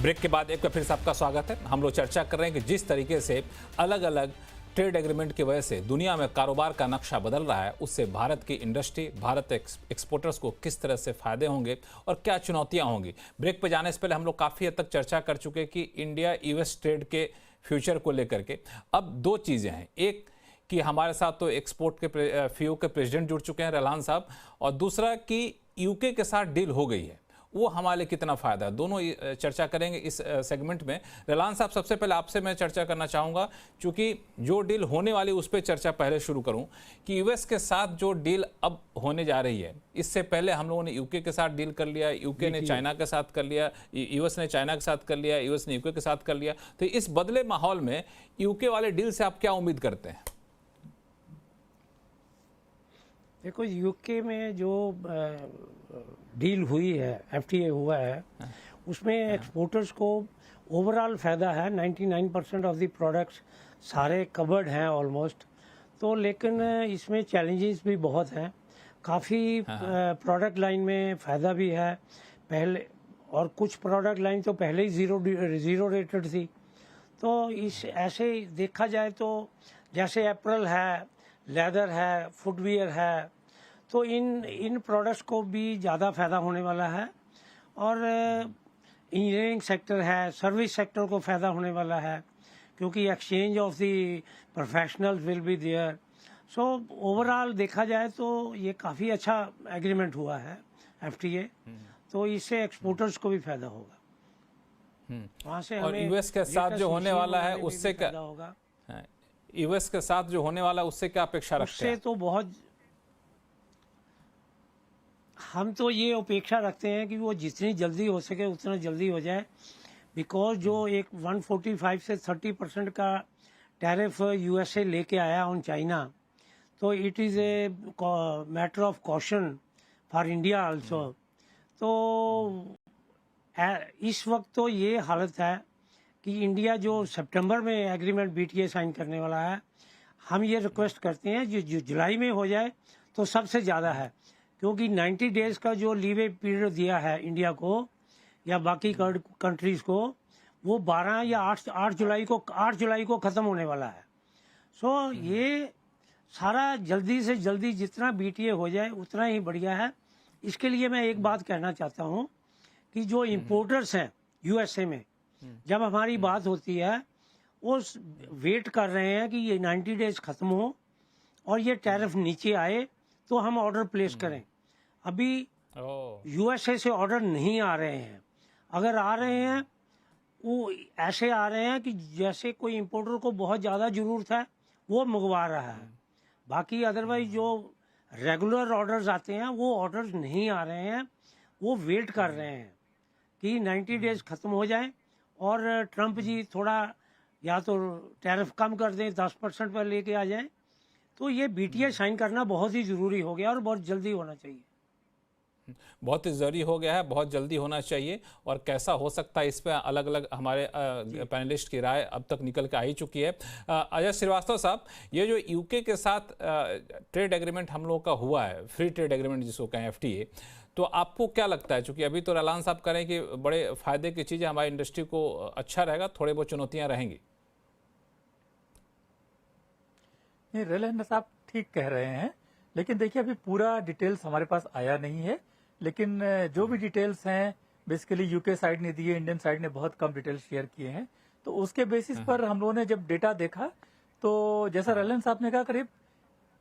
Break के बाद एक बार फिर से आपका स्वागत है। हम लोग चर्चा कर रहे हैं कि जिस तरीके से अलग अलग ट्रेड एग्रीमेंट की वजह से दुनिया में कारोबार का नक्शा बदल रहा है, उससे भारत की इंडस्ट्री, भारत एक्सपोर्टर्स को किस तरह से फायदे होंगे और क्या चुनौतियां होंगी। ब्रेक पर जाने से पहले हम लोग काफ़ी हद तक चर्चा कर चुके हैं कि इंडिया यूएस ट्रेड के फ्यूचर को लेकर के। अब दो चीज़ें हैं, एक कि हमारे साथ तो एक्सपोर्ट के FIO के प्रेसिडेंट जुड़ चुके हैं रलान साहब, और दूसरा कि यूके के साथ डील हो गई है, वो हमारे लिए कितना फ़ायदा है। दोनों चर्चा करेंगे इस सेगमेंट में। रलान साहब, सबसे पहले आपसे मैं चर्चा करना चाहूँगा, क्योंकि जो डील होने वाली उस पर चर्चा पहले शुरू करूँ कि यूएस के साथ जो डील अब होने जा रही है, इससे पहले हम लोगों ने यूके के साथ डील कर लिया, यूके ने चाइना के साथ कर लिया, यूएस ने चाइना के साथ कर लिया, यूएस ने यूके के साथ कर लिया। तो इस बदले माहौल में यूके वाले डील से आप क्या उम्मीद करते हैं? देखो, यूके में जो डील हुई है, FTA हुआ है, उसमें एक्सपोर्टर्स को ओवरऑल फ़ायदा है। 99% ऑफ द प्रोडक्ट्स सारे कवर्ड हैं ऑलमोस्ट। तो लेकिन इसमें चैलेंजेस भी बहुत हैं। काफ़ी प्रोडक्ट लाइन में फ़ायदा भी है पहले, और कुछ प्रोडक्ट लाइन तो पहले ही ज़ीरो रेटेड थी। तो इस ऐसे देखा जाए तो जैसे एप्पल है, लेदर है, फुटवियर है, तो इन प्रोडक्ट्स को भी ज़्यादा फ़ायदा होने वाला है। और इंजीनियरिंग सेक्टर है, सर्विस सेक्टर को फ़ायदा होने वाला है, क्योंकि exchange of the professionals will be there. So overall देखा जाए तो ये काफ़ी अच्छा एग्रीमेंट हुआ है FTA। तो इससे एक्सपोर्टर्स को भी फ़ायदा होगा। वहाँ से और यूएस के साथ जो होने वाला है उससे क्या होगा? यूएस के साथ जो होने वाला है उससे क्या अपेक्षा रखते हैं? उससे तो बहुत, हम तो ये अपेक्षा रखते हैं कि वो जितनी जल्दी हो सके उतना जल्दी हो जाए। बिकॉज जो एक 145 से 30% का टैरिफ USA लेके आया ऑन चाइना, तो it is a matter of caution for India also. तो इस वक्त तो ये हालत है कि इंडिया जो सितंबर में एग्रीमेंट BTA साइन करने वाला है, हम ये रिक्वेस्ट करते हैं जो जुलाई में हो जाए तो सबसे ज़्यादा है, क्योंकि 90 डेज़ का जो लीवे पीरियड दिया है इंडिया को या बाकी कंट्रीज़ को, वो 12 या 8 जुलाई को ख़त्म होने वाला है। सो ये सारा जल्दी से जल्दी जितना BTA हो जाए उतना ही बढ़िया है। इसके लिए मैं एक बात कहना चाहता हूँ कि जो इम्पोर्टर्स हैं USA में, जब हमारी बात होती है वो वेट कर रहे हैं कि ये 90 डेज़ ख़त्म हो और ये टैरिफ नीचे आए तो हम ऑर्डर प्लेस करें। अभी USA से ऑर्डर नहीं आ रहे हैं। अगर आ रहे हैं वो ऐसे आ रहे हैं कि जैसे कोई इम्पोर्टर को बहुत ज़्यादा ज़रूरत है वो मंगवा रहा है। बाकी अदरवाइज जो रेगुलर ऑर्डर्स आते हैं वो ऑर्डर्स नहीं आ रहे हैं। वो वेट कर रहे हैं कि 90 डेज़ ख़त्म हो जाए और ट्रंप जी थोड़ा या तो टैरिफ कम कर दें, 10% पर लेके आ जाएं। तो ये BTA साइन करना बहुत ही ज़रूरी हो गया और बहुत जल्दी होना चाहिए। बहुत ही ज़रूरी हो गया है, बहुत जल्दी होना चाहिए। और कैसा हो सकता है, इस पर अलग अलग हमारे पैनलिस्ट की राय अब तक निकल के आ ही चुकी है। अजय श्रीवास्तव साहब, ये जो यूके के साथ ट्रेड एग्रीमेंट हम लोगों का हुआ है, फ्री ट्रेड एग्रीमेंट जिसको कहें FTA, तो आपको क्या लगता है? चूँकि अभी तो रलान साहब करें कि बड़े फ़ायदे की चीज़ें, हमारी इंडस्ट्री को अच्छा रहेगा, थोड़े बहुत चुनौतियाँ रहेंगी। नहीं, रलान साहब ठीक कह रहे हैं, लेकिन देखिए अभी पूरा डिटेल्स हमारे पास आया नहीं है। लेकिन जो भी डिटेल्स हैं बेसिकली यूके साइड ने दिए, इंडियन साइड ने बहुत कम डिटेल्स शेयर किए हैं। तो उसके बेसिस पर हम लोगों ने जब डेटा देखा तो जैसा रलान साहब ने कहा, करीब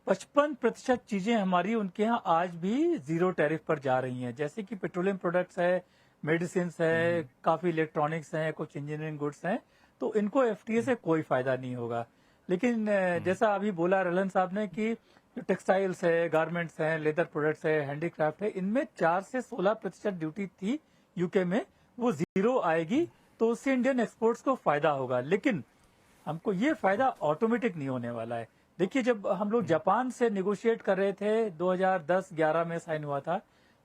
55% चीजें हमारी उनके यहाँ आज भी जीरो टैरिफ पर जा रही हैं। जैसे कि पेट्रोलियम प्रोडक्ट्स है, मेडिसिन है, काफी इलेक्ट्रॉनिक्स हैं, कुछ इंजीनियरिंग गुड्स हैं, तो इनको FTA से कोई फायदा नहीं होगा। लेकिन जैसा अभी बोला रलान साहब ने कि जो टेक्सटाइल्स है, गारमेंट्स हैं, लेदर प्रोडक्ट्स है, हैंडीक्राफ्ट है, इनमें 4 से 16% ड्यूटी थी यूके में, वो जीरो आएगी, तो उससे इंडियन एक्सपोर्ट्स को फायदा होगा। लेकिन हमको ये फायदा ऑटोमेटिक नहीं होने वाला है। देखिए, जब हम लोग जापान से नेगोशिएट कर रहे थे, 2010-11 में साइन हुआ था,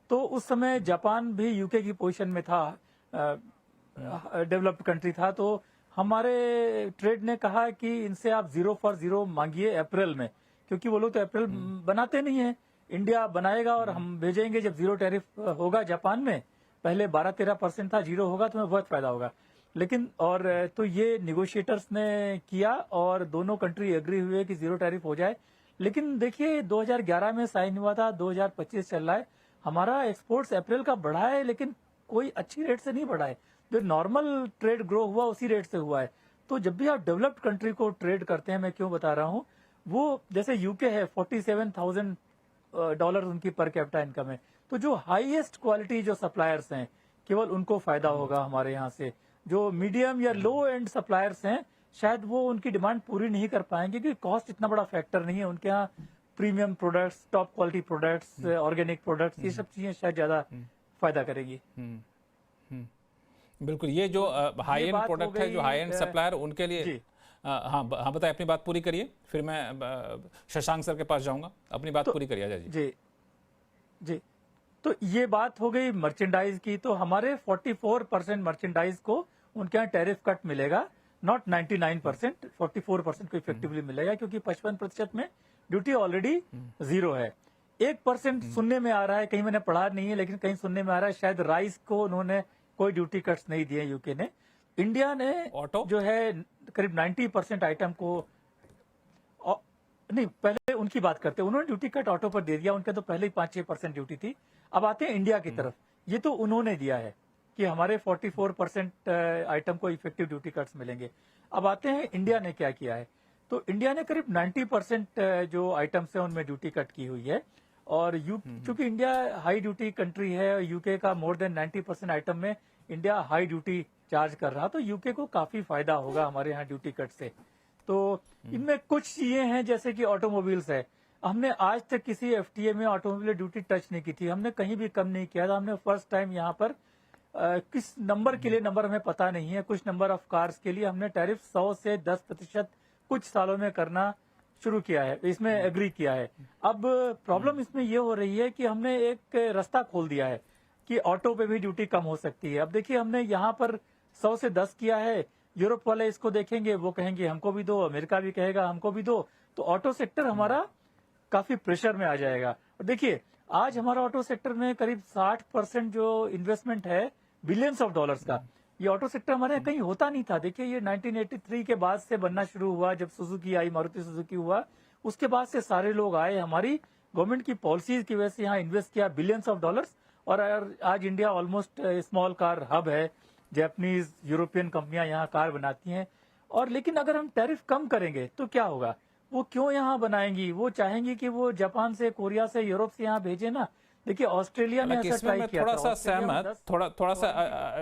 तो उस समय जापान भी यूके की पोजीशन में था, डेवलप्ड कंट्री था। तो हमारे ट्रेड ने कहा कि इनसे आप 0 फॉर 0 मांगिए अप्रैल में, क्योंकि वो लोग तो अप्रैल बनाते नहीं है, इंडिया बनाएगा और हम भेजेंगे। जब जीरो टैरिफ होगा जापान में, पहले 12-13% था, जीरो होगा तो हमें बहुत फायदा होगा। लेकिन और तो ये निगोशिएटर्स ने किया और दोनों कंट्री एग्री हुए कि जीरो टैरिफ हो जाए। लेकिन देखिए 2011 में साइन हुआ था, 2025 चल रहा है, हमारा एक्सपोर्ट्स अप्रैल का बढ़ा है लेकिन कोई अच्छी रेट से नहीं बढ़ा है। जो नॉर्मल ट्रेड ग्रो हुआ उसी रेट से हुआ है। तो जब भी आप डेवलप्ड कंट्री को ट्रेड करते हैं, मैं क्यों बता रहा हूँ, वो जैसे यूके है, $47,000 उनकी पर कैपिटा इनकम है। तो जो हाईएस्ट क्वालिटी जो सप्लायर्स हैं केवल उनको फायदा होगा हमारे यहाँ से। जो मीडियम या लो एंड सप्लायर्स हैं शायद वो उनकी डिमांड पूरी नहीं कर पाएंगे क्योंकि कॉस्ट इतना बड़ा फैक्टर नहीं है उनके यहाँ। Premium products, top quality products, organic products, ये सब चीजें शायद ज्यादा फायदा करेगी। बिल्कुल, ये जो हाई एंड प्रोडक्ट है, जो हाई एंड सप्लायर, उनके लिए हाँ बताए, अपनी बात पूरी करिए, फिर मैं शशांक सर के पास जाऊंगा। अपनी बात पूरी करिए अजय जी। जी तो ये बात हो गई मर्चेंडाइज की। तो हमारे 44% मर्चेंडाइज को उनके यहाँ टैरिफ कट मिलेगा, नॉट 99%, 44% को इफेक्टिवली मिलेगा क्योंकि 55% में ड्यूटी ऑलरेडी जीरो है। 1% सुनने में आ रहा है, कहीं मैंने पढ़ा नहीं है लेकिन कहीं सुनने में आ रहा है शायद राइस को उन्होंने कोई ड्यूटी कट्स नहीं दिए यूके ने। इंडिया ने जो है करीब 90% आइटम को नहीं, पहले उनकी बात करते हैं, उन्होंने ड्यूटी कट ऑटो पर दे दिया, उनके तो पहले ही 5-6% ड्यूटी थी। अब आते हैं इंडिया की तरफ, ये तो उन्होंने दिया है कि हमारे 44% आइटम को इफेक्टिव ड्यूटी कट्स मिलेंगे। अब आते हैं इंडिया ने क्या किया है। तो इंडिया ने करीब 90% जो आइटम्स है उनमें ड्यूटी कट की हुई है। और चूंकि इंडिया हाई ड्यूटी कंट्री है, यूके का मोर देन 90% आइटम में इंडिया हाई ड्यूटी चार्ज कर रहा, तो यूके को काफी फायदा होगा हमारे यहाँ ड्यूटी कट से। तो इनमें कुछ चीजें हैं जैसे कि ऑटोमोबाइल्स है, हमने आज तक किसी एफटीए में ऑटोमोबाइल ड्यूटी टच नहीं की थी, हमने कहीं भी कम नहीं किया था। हमने फर्स्ट टाइम यहाँ पर किस नंबर के लिए, नंबर हमें पता नहीं है, कुछ नंबर ऑफ कार्स के लिए हमने टैरिफ 100 से 10% कुछ सालों में करना शुरू किया है, इसमें एग्री किया है। अब प्रॉब्लम इसमें ये हो रही है कि हमने एक रास्ता खोल दिया है कि ऑटो पे भी ड्यूटी कम हो सकती है। अब देखिए हमने यहाँ पर 100 से 10 किया है, यूरोप वाले इसको देखेंगे, वो कहेंगे हमको भी दो, अमेरिका भी कहेगा हमको भी दो, तो ऑटो सेक्टर हमारा काफी प्रेशर में आ जाएगा। और देखिए आज हमारा ऑटो सेक्टर में करीब 60% जो इन्वेस्टमेंट है बिलियंस ऑफ डॉलर्स का, ये ऑटो सेक्टर हमारे यहाँ कहीं होता नहीं था। देखिए ये 1983 के बाद से बनना शुरू हुआ, जब सुजुकी आई, मारुति सुजुकी हुआ, उसके बाद से सारे लोग आए, हमारी गवर्नमेंट की पॉलिसीज की वजह से यहाँ इन्वेस्ट किया बिलियंस ऑफ डॉलर्स। और आज India almost small car hub है, जापानीज यूरोपियन कंपनियां यहाँ कार बनाती हैं। और लेकिन अगर हम टैरिफ कम करेंगे तो क्या होगा, वो क्यों यहाँ बनाएंगी, वो चाहेंगी कि वो जापान से, कोरिया से, यूरोप से यहाँ भेजे ना। देखिए ऑस्ट्रेलिया में ऐसा ट्राई किया था। थोड़ा सा सहमत, थोड़ा सा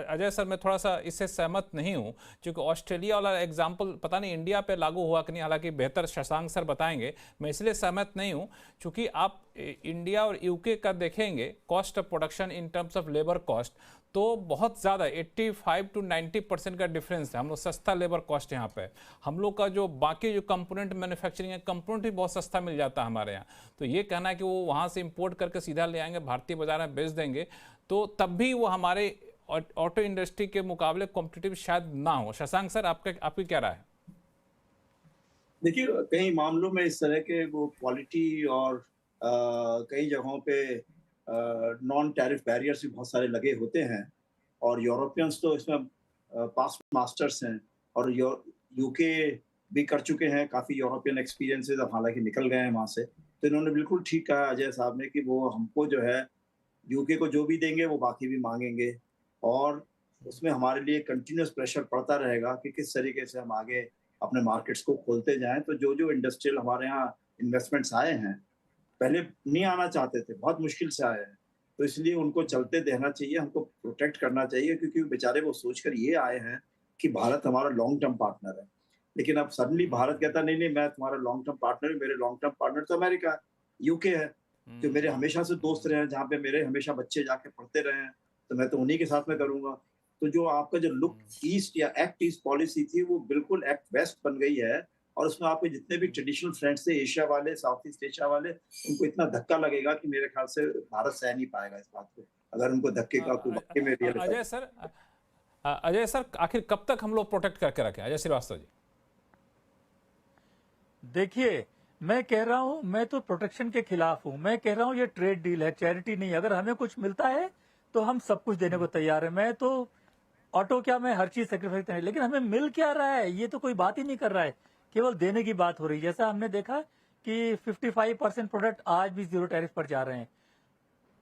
अजय सर, मैं थोड़ा सा इससे सहमत नहीं हूँ क्योंकि ऑस्ट्रेलिया वाला एग्जांपल पता नहीं इंडिया पे लागू हुआ कि नहीं, हालांकि बेहतर शशांक सर बताएंगे। मैं इसलिए सहमत नहीं हूँ क्योंकि आप इंडिया और यूके का देखेंगे cost of production in terms of labour cost, तो बहुत ज़्यादा 85 to 90% का डिफरेंस है। हम लोग सस्ता लेबर कॉस्ट यहाँ पे, हम लोग का जो बाकी जो कंपोनेंट मैन्युफैक्चरिंग है, कंपोनेंट भी बहुत सस्ता मिल जाता है हमारे यहाँ। तो ये कहना है कि वो वहाँ से इंपोर्ट करके सीधा ले आएंगे, भारतीय बाजार में बेच देंगे, तो तब भी वो हमारे ऑटो इंडस्ट्री के मुकाबले कॉम्पिटिटिव शायद ना हो। शशांक सर आपकी क्या राय है? देखिए कई मामलों में इस तरह के वो क्वालिटी और कई जगहों पे नॉन टैरिफ बैरियर्स भी बहुत सारे लगे होते हैं और यूरोपियंस तो इसमें पास्ट मास्टर्स हैं और यूके भी कर चुके हैं, काफ़ी यूरोपियन एक्सपीरियंसेस अब हालांकि निकल गए हैं वहाँ से। तो इन्होंने बिल्कुल ठीक कहा अजय साहब ने कि वो हमको जो है यूके को जो भी देंगे वो बाकी भी मांगेंगे और उसमें हमारे लिए कंटिन्यूस प्रेशर पड़ता रहेगा कि किस तरीके से हम आगे अपने मार्केट्स को खोलते जाएं। तो जो इंडस्ट्रियल हमारे यहाँ इन्वेस्टमेंट्स आए हैं, पहले नहीं आना चाहते थे, बहुत मुश्किल से आए हैं, तो इसलिए उनको चलते देना चाहिए, हमको प्रोटेक्ट करना चाहिए क्योंकि बेचारे वो सोचकर ये आए हैं कि भारत हमारा लॉन्ग टर्म पार्टनर है। लेकिन अब सडनली भारत कहता नहीं मैं तुम्हारा लॉन्ग टर्म पार्टनर हूँ, मेरे लॉन्ग टर्म पार्टनर तो अमेरिका, यूके है, जो मेरे हमेशा से दोस्त रहे हैं, जहाँ पे मेरे हमेशा बच्चे जाके पढ़ते रहे हैं, तो मैं तो उन्हीं के साथ में करूंगा। तो जो आपका जो लुक ईस्ट या एक्ट ईस्ट पॉलिसी थी वो बिल्कुल एक्ट वेस्ट बन गई है और उसमें आपके जितने भी ट्रेडिशनल फ्रेंड्स थे, एशिया वाले, साउथ ईस्ट एशिया वाले, उनको इतना धक्का लगेगा कि मेरे ख्याल से भारत सह नहीं पाएगा इस बात को, अगर उनको धक्के का कोई वाकई में रियल। अजय सर आखिर कब तक हम लोग प्रोटेक्ट करके रखें? अजय श्रीवास्तव जी। देखिए मैं कह रहा हूं, मैं तो प्रोटेक्शन के खिलाफ हूं। मैं कह रहा हूं ये ट्रेड डील है, चैरिटी नहीं। अगर हमें कुछ मिलता है तो हम सब कुछ देने को तैयार है। मैं तो ऑटो क्या, मैं हर चीज सेक्रीफाइस करने, लेकिन हमें मिल क्या रहा है ये तो कोई बात ही नहीं कर रहा है, केवल देने की बात हो रही है। जैसा हमने देखा कि 55% प्रोडक्ट आज भी जीरो टैरिफ पर जा रहे हैं,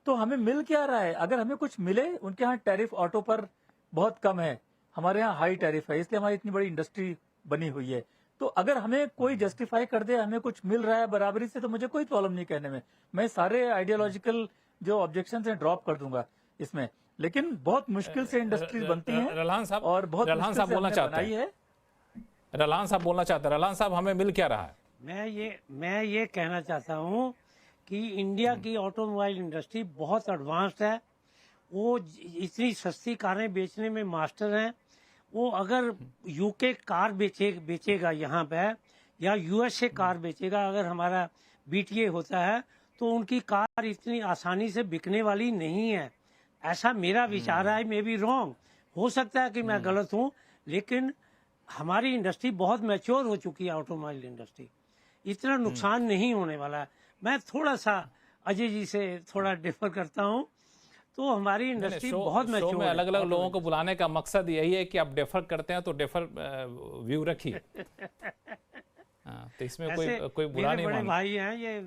तो हमें मिल क्या रहा है? अगर हमें कुछ मिले, उनके यहाँ टैरिफ ऑटो पर बहुत कम है, हमारे यहाँ हाई टैरिफ है, इसलिए हमारी इतनी बड़ी इंडस्ट्री बनी हुई है। तो अगर हमें कोई जस्टिफाई कर दे, हमें कुछ मिल रहा है बराबरी से, तो मुझे कोई प्रॉब्लम नहीं कहने में। मैं सारे आइडियोलॉजिकल जो ऑब्जेक्शन हैं ड्रॉप कर दूंगा इसमें, लेकिन बहुत मुश्किल से इंडस्ट्रीज बनती हैं रलान साहब, और बहुत रलान मुश्किल साहब से बोलना हमने चाहते बनाई हैं। है। रलान साहब बोलना चाहते हैं। रलान साहब, हमें मिल क्या रहा है? मैं ये कहना चाहता हूँ कि इंडिया की ऑटोमोबाइल इंडस्ट्री बहुत एडवांस्ड है। वो इतनी सस्ती कारें बेचने में मास्टर हैं। वो अगर यूके कार बेचेगा यहाँ पे, या यूएसए कार बेचेगा, अगर हमारा बीटीए होता है, तो उनकी कार इतनी आसानी से बिकने वाली नहीं है। ऐसा मेरा विचार है। मे बी रॉन्ग, हो सकता है कि मैं गलत हूँ, लेकिन हमारी इंडस्ट्री बहुत मैच्योर हो चुकी है। ऑटोमोबाइल इंडस्ट्री इतना नुकसान नहीं होने वाला है। मैं थोड़ा सा अजय जी से थोड़ा डिफर करता हूँ, तो हमारी इंडस्ट्री बहुत शो मैच्योर में है। अलग अलग लोगों को बुलाने का मकसद यही है कि आप डेफर करते हैं तो डेफर व्यू रखिए। हाँ, तो इसमें कोई बुरा मेरे नहीं बड़े माना। भाई हैं ये।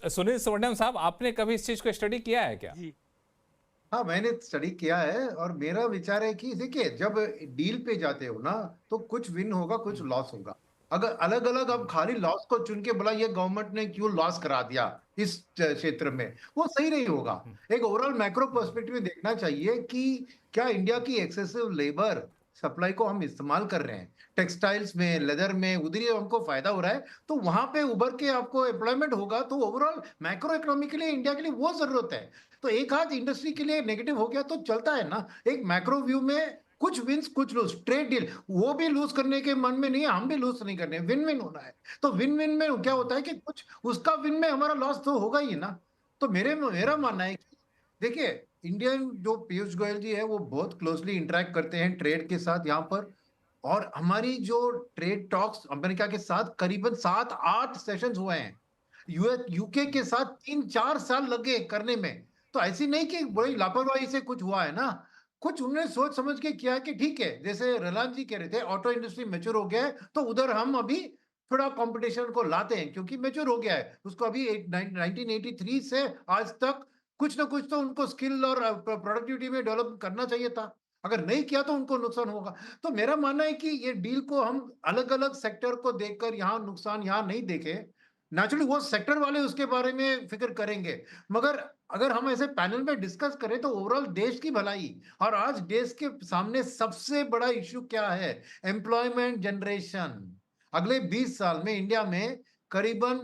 सुनील सुवर्णम साहब, आपने कभी इस चीज को स्टडी किया है क्या? जी, हाँ, मैंने स्टडी किया है और मेरा विचार है कि देखिए, जब डील पे जाते हो ना, तो कुछ विन होगा, कुछ लॉस होगा। अगर अलग अलग अब खाली लॉस को चुन के बोला ये गवर्नमेंट ने क्यों लॉस करा दिया इस क्षेत्र में, वो सही नहीं होगा। एक ओवरऑल मैक्रो पर्सपेक्टिव में देखना चाहिए कि क्या इंडिया की एक्सेसिव लेबर सप्लाई को हम इस्तेमाल कर रहे हैं, टेक्सटाइल्स में, लेदर में, उधर ही हमको फायदा हो रहा है, तो वहां पे उभर के आपको एम्प्लॉयमेंट होगा। तो ओवरऑल मैक्रो इकोनॉमी के लिए इंडिया के लिए वो जरूरत है। तो एक हाथ इंडस्ट्री के लिए नेगेटिव हो गया तो चलता है ना। एक मैक्रो व्यू में कुछ विंस कुछ लूज, ट्रेड डील वो भी लूज करने के मन में नहीं है, हम भी लूज नहीं करने, विन विन होना है। तो विन विन में क्या होता है कि कुछ उसका विन में हमारा लॉस तो होगा ही ना। तो मेरा मानना है कि देखिए, इंडियन जो पीयूष गोयल जी है वो बहुत क्लोजली इंटरेक्ट करते हैं ट्रेड के साथ यहाँ पर। और हमारी जो ट्रेड टॉक्स अमेरिका के साथ करीबन 7-8 सेशंस हुए हैं। यूएस यूके के साथ 3-4 साल लगे करने में। तो ऐसी नहीं कि बड़ी लापरवाही से कुछ हुआ है ना। कुछ उन्होंने सोच समझ के किया कि ठीक है, जैसे रलान जी कह रहे थे ऑटो इंडस्ट्री मैच्योर हो गया है, तो उधर हम अभी थोड़ा कंपटीशन को लाते हैं क्योंकि मैच्योर हो गया है। उसको अभी 1983 से आज तक कुछ ना कुछ तो उनको स्किल और प्रोडक्टिविटी में डेवलप करना चाहिए था। अगर नहीं किया तो उनको नुकसान होगा। तो मेरा मानना है कि ये डील को हम अलग अलग सेक्टर को देखकर यहाँ नुकसान यहाँ नहीं देखें। नेचुरली वो सेक्टर वाले उसके बारे में फिक्र करेंगे, मगर अगर हम ऐसे पैनल में डिस्कस करें तो ओवरऑल देश की भलाई। और आज देश के सामने सबसे बड़ा इश्यू क्या है? Employment generation. अगले 20 साल में इंडिया में करीबन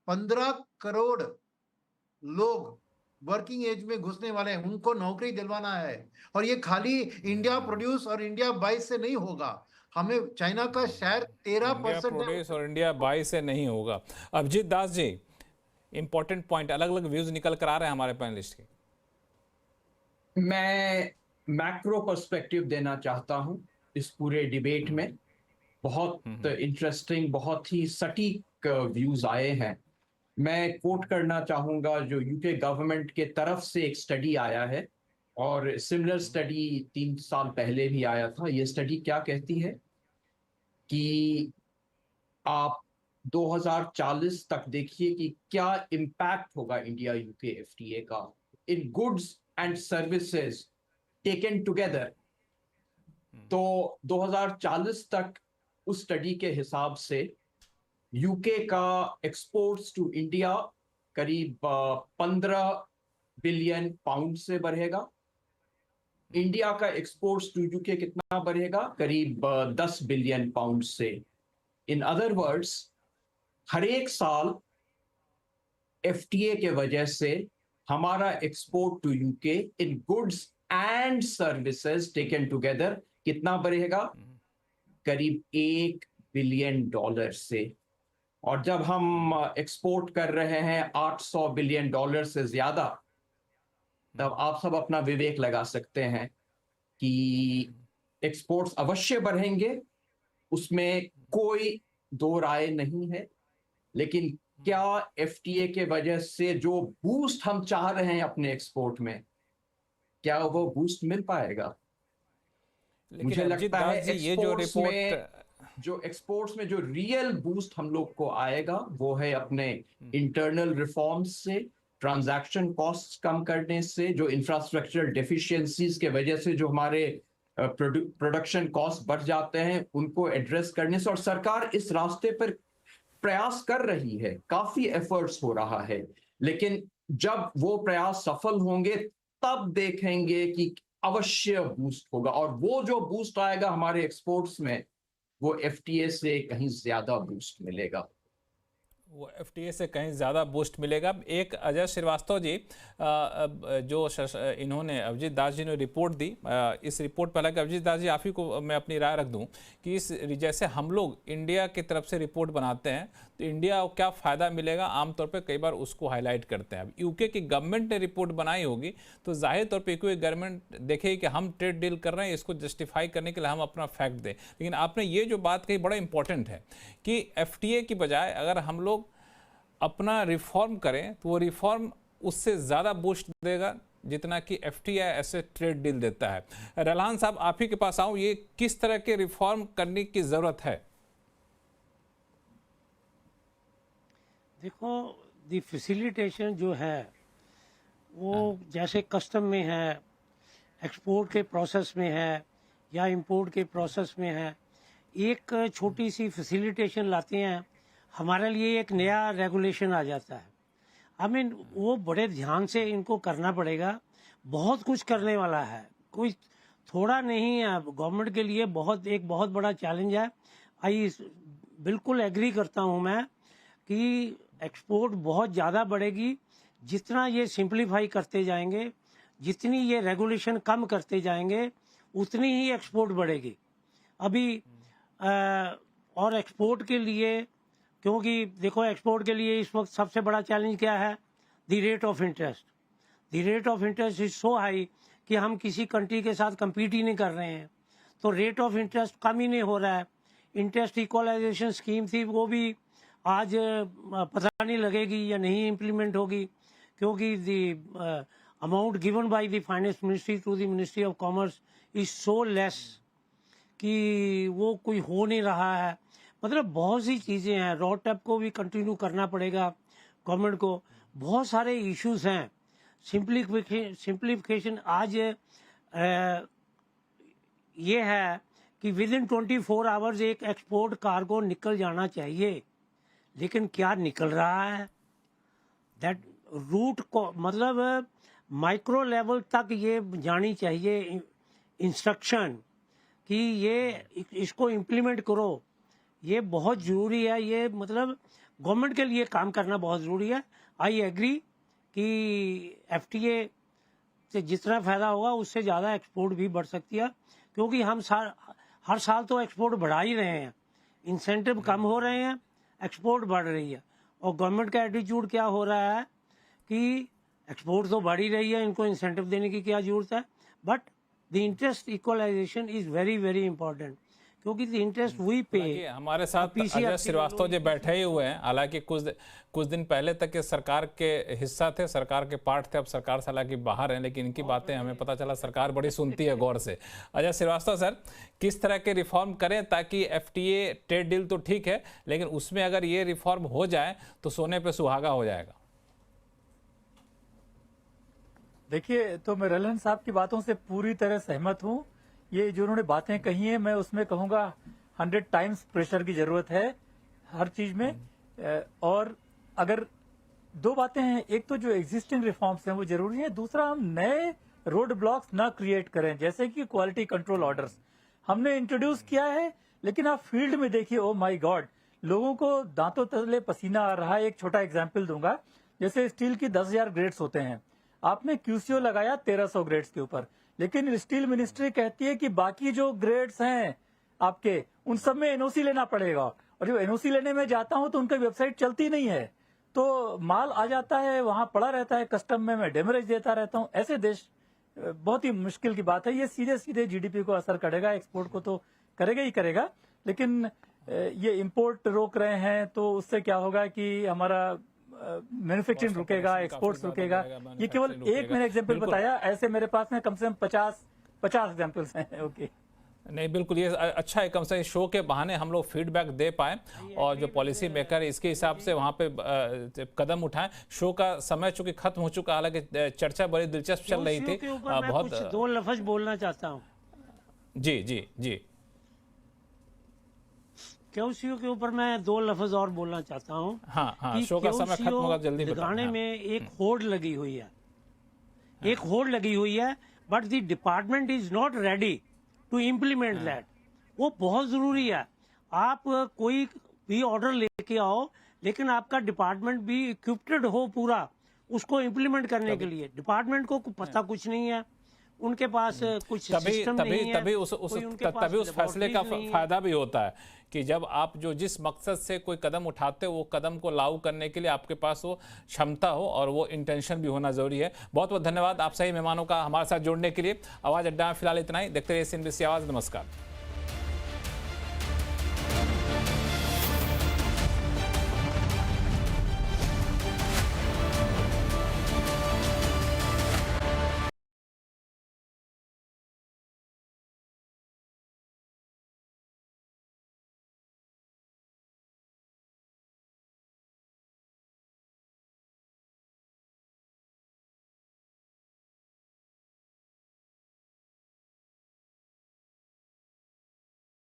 15 करोड़ लोग वर्किंग एज में घुसने वाले हैं, उनको नौकरी दिलवाना है। और ये खाली इंडिया प्रोड्यूस और इंडिया बाई से नहीं होगा। हमें चाइना का शेयर 13% इंडिया प्रोड्यूस और इंडिया बाई से नहीं होगा। अभिजीत दास जी, इंपॉर्टेंट पॉइंट, अलग अलग व्यूज निकल कर आ रहे हैं हमारे पैनलिस्ट के। मैं मैक्रो पर्सपेक्टिव देना चाहता हूं इस पूरे डिबेट में। बहुत इंटरेस्टिंग, बहुत ही सटीक व्यूज आए हैं। मैं कोट करना चाहूंगा जो यूके गवर्नमेंट के तरफ से एक स्टडी आया है, और सिमिलर स्टडी 3 साल पहले भी आया था। ये स्टडी क्या कहती है कि आप 2040 तक देखिए कि क्या इम्पैक्ट होगा इंडिया यूके एफटीए का in goods and services taken together. तो 2040 तक उस स्टडी के हिसाब से यूके का एक्सपोर्ट्स टू इंडिया करीब 15 बिलियन पाउंड से बढ़ेगा। इंडिया का एक्सपोर्ट्स टू यूके कितना बढ़ेगा? करीब 10 बिलियन पाउंड से। इन अदर वर्ड्स, हर एक साल एफटीए के वजह से हमारा export to UK in goods and services taken together कितना बढ़ेगा? करीब $1 बिलियन से। और जब हम एक्सपोर्ट कर रहे हैं $800 बिलियन से ज्यादा, तब आप सब अपना विवेक लगा सकते हैं कि एक्सपोर्ट्स अवश्य बढ़ेंगे, उसमें कोई दो राय नहीं है। लेकिन क्या एफटीए के वजह से जो बूस्ट हम चाह रहे हैं अपने एक्सपोर्ट में, क्या वो बूस्ट मिल पाएगा? लेकिन मुझे अभिजीत लगता है दास जी, ये जो एक्सपोर्ट्स में जो रियल बूस्ट हम लोग को आएगा वो है अपने इंटरनल रिफॉर्म्स से, ट्रांजैक्शन कॉस्ट्स कम करने से, जो इंफ्रास्ट्रक्चरल डेफिशिएंसीज के वजह से जो हमारे प्रोडक्शन कॉस्ट बढ़ जाते हैं उनको एड्रेस करने से, और सरकार इस रास्ते पर प्रयास कर रही है, काफी एफर्ट्स हो रहा है, लेकिन जब वो प्रयास सफल होंगे तब देखेंगे कि अवश्य बूस्ट होगा, और वो जो बूस्ट आएगा हमारे एक्सपोर्ट्स में वो एफटीए से कहीं ज्यादा बूस्ट मिलेगा। वो एफटीए से कहीं ज़्यादा बूस्ट मिलेगा। एक अजय श्रीवास्तव जी, इन्होंने अभिजीत दास जी ने रिपोर्ट दी, इस रिपोर्ट पर, हालांकि अभिजीत दास जी आप ही को मैं अपनी राय रख दूं कि इस जैसे हम लोग इंडिया की तरफ से रिपोर्ट बनाते हैं तो इंडिया को क्या फ़ायदा मिलेगा, आमतौर पे कई बार उसको हाईलाइट करते हैं। अब यूके की गवर्नमेंट ने रिपोर्ट बनाई होगी तो जाहिर तौर पर यूके गवर्नमेंट देखेगी कि हम ट्रेड डील कर रहे हैं, इसको जस्टिफाई करने के लिए हम अपना फैक्ट दें। लेकिन आपने ये जो बात कही बड़ा इंपॉर्टेंट है कि एफटीए की बजाय अगर हम लोग अपना रिफॉर्म करें तो वो रिफॉर्म उससे ज़्यादा बूस्ट देगा जितना कि एफटीआई ऐसे ट्रेड डील देता है। रलान साहब, आप ही के पास आऊं, ये किस तरह के रिफॉर्म करने की ज़रूरत है? देखो, दी फैसिलिटेशन जो है वो जैसे कस्टम में है, एक्सपोर्ट के प्रोसेस में है या इंपोर्ट के प्रोसेस में है, एक छोटी सी फैसिलिटेशन लाते हैं, हमारे लिए एक नया रेगुलेशन आ जाता है। आई मीन वो बड़े ध्यान से इनको करना पड़ेगा, बहुत कुछ करने वाला है, कोई थोड़ा नहीं है। गवर्नमेंट के लिए एक बहुत बड़ा चैलेंज है। बिल्कुल एग्री करता हूँ मैं कि एक्सपोर्ट बहुत ज़्यादा बढ़ेगी जितना ये सिंप्लीफाई करते जाएंगे, जितनी ये रेगुलेशन कम करते जाएंगे उतनी ही एक्सपोर्ट बढ़ेगी। अभी और एक्सपोर्ट के लिए, क्योंकि देखो एक्सपोर्ट के लिए इस वक्त सबसे बड़ा चैलेंज क्या है? The rate of interest. The rate of interest is so high कि हम किसी कंट्री के साथ compete ही नहीं कर रहे हैं, तो रेट ऑफ इंटरेस्ट कम ही नहीं हो रहा है। इंटरेस्ट इक्वलाइजेशन स्कीम थी, वो भी आज पता नहीं लगेगी या नहीं इम्प्लीमेंट होगी, क्योंकि the amount given by the finance ministry to the ministry of commerce is so less कि वो कोई हो नहीं रहा है। मतलब बहुत सी चीज़ें हैं। रोडटेप को भी कंटिन्यू करना पड़ेगा गवर्नमेंट को, बहुत सारे इश्यूज हैं। सिंप्लीफिकेशन आज ये है कि विद इन 24 आवर्स एक एक्सपोर्ट कार्गो निकल जाना चाहिए, लेकिन क्या निकल रहा है? दैट रूट को, मतलब माइक्रो लेवल तक ये जानी चाहिए इंस्ट्रक्शन कि ये इसको इम्प्लीमेंट करो। ये बहुत ज़रूरी है। ये मतलब गवर्नमेंट के लिए काम करना बहुत ज़रूरी है। आई एग्री कि एफटीए से जितना फ़ायदा होगा उससे ज़्यादा एक्सपोर्ट भी बढ़ सकती है, क्योंकि हम हर साल तो एक्सपोर्ट बढ़ा ही रहे हैं। इंसेंटिव कम हो रहे हैं, एक्सपोर्ट बढ़ रही है। और गवर्नमेंट का एटीट्यूड क्या हो रहा है कि एक्सपोर्ट तो बढ़ ही रही है, इनको इंसेंटिव देने की क्या ज़रूरत है। But the interest equalization is very very important, क्योंकि इंटरेस्ट वही पे। हमारे साथ अजय श्रीवास्तव जी बैठे ही हुए हैं। हालांकि कुछ दिन पहले तक ये सरकार के हिस्सा थे, सरकार के पार्ट थे, अब सरकार से हालांकि बाहर हैं, लेकिन इनकी बातें हमें पता चला सरकार बड़ी सुनती है गौर से। अजय श्रीवास्तव सर, किस तरह के रिफॉर्म करें ताकि एफटीए ट्रेड डील तो ठीक है, लेकिन उसमें अगर ये रिफॉर्म हो जाए तो सोने पे सुहागा हो जाएगा? देखिए, तो मैं रलन साहब की बातों से पूरी तरह सहमत हूँ। ये जो उन्होंने बातें कही हैं, मैं उसमें कहूँगा 100 टाइम्स प्रेशर की जरूरत है हर चीज में। और अगर दो बातें हैं, एक तो जो एग्जिस्टिंग रिफॉर्म्स हैं वो जरूरी है, दूसरा हम नए रोड ब्लॉक्स ना क्रिएट करें, जैसे कि क्वालिटी कंट्रोल ऑर्डर्स हमने इंट्रोड्यूस किया है, लेकिन आप फील्ड में देखिए, ओ माय गॉड, लोगों को दांतों तले पसीना आ रहा है। एक छोटा एग्जाम्पल दूंगा, जैसे स्टील की 10,000 ग्रेड्स होते हैं, आपने क्यूसीओ लगाया 1300 ग्रेड्स के ऊपर, लेकिन स्टील मिनिस्ट्री कहती है कि बाकी जो ग्रेड्स हैं आपके, उन सब में एनओसी लेना पड़ेगा। और जब एनओसी लेने में जाता हूं तो उनका वेबसाइट चलती नहीं है, तो माल आ जाता है वहां पड़ा रहता है कस्टम में, मैं डेमरेज देता रहता हूं। ऐसे देश बहुत ही मुश्किल की बात है। ये सीधे सीधे जीडीपी को असर करेगा, एक्सपोर्ट को तो करेगा ही करेगा, लेकिन ये इंपोर्ट रोक रहे हैं तो उससे क्या होगा कि हमारा मैन्युफैक्चरिंग रुकेगा, एक्सपोर्ट्स रुकेगा। ये केवल एक मैंने एग्जाम्पल बताया, ऐसे मेरे पास में कम से कम 50 एग्जाम्पल्स हैं। ओके नहीं, बिल्कुल ये अच्छा है, कम से कम शो के बहाने हम लोग फीडबैक दे पाए और जो पॉलिसी मेकर इसके हिसाब से वहाँ पे कदम उठाएं। शो का समय चूंकि खत्म हो चुका, हालांकि चर्चा बड़ी दिलचस्प चल रही थी। बहुत दो लफ्ज बोलना चाहता हूँ। जी जी जी, क्यूसीओ के ऊपर मैं दो लफ्ज और बोलना चाहता हूँ। हाँ हाँ, शो का समय खत्म होगा, जल्दी लगाने में एक होड़ लगी हुई है, एक होड़ लगी हुई है, but the department is not ready to implement that. वो बहुत जरूरी है। आप कोई भी ऑर्डर लेके आओ, लेकिन आपका डिपार्टमेंट भी इक्विप्ड हो पूरा उसको इम्प्लीमेंट करने के लिए। डिपार्टमेंट को पता कुछ नहीं है, उनके पास कुछ सिस्टम नहीं है, तभी उस फैसले का फायदा भी होता है कि जब आप जिस मकसद से कोई कदम उठाते हो, वो कदम को लागू करने के लिए आपके पास वो क्षमता हो और वो इंटेंशन भी होना जरूरी है। बहुत बहुत धन्यवाद आप सही मेहमानों का हमारे साथ जुड़ने के लिए। आवाज अड्डा में फिलहाल इतना ही। देखते रहिए CNBC आवाज। नमस्कार।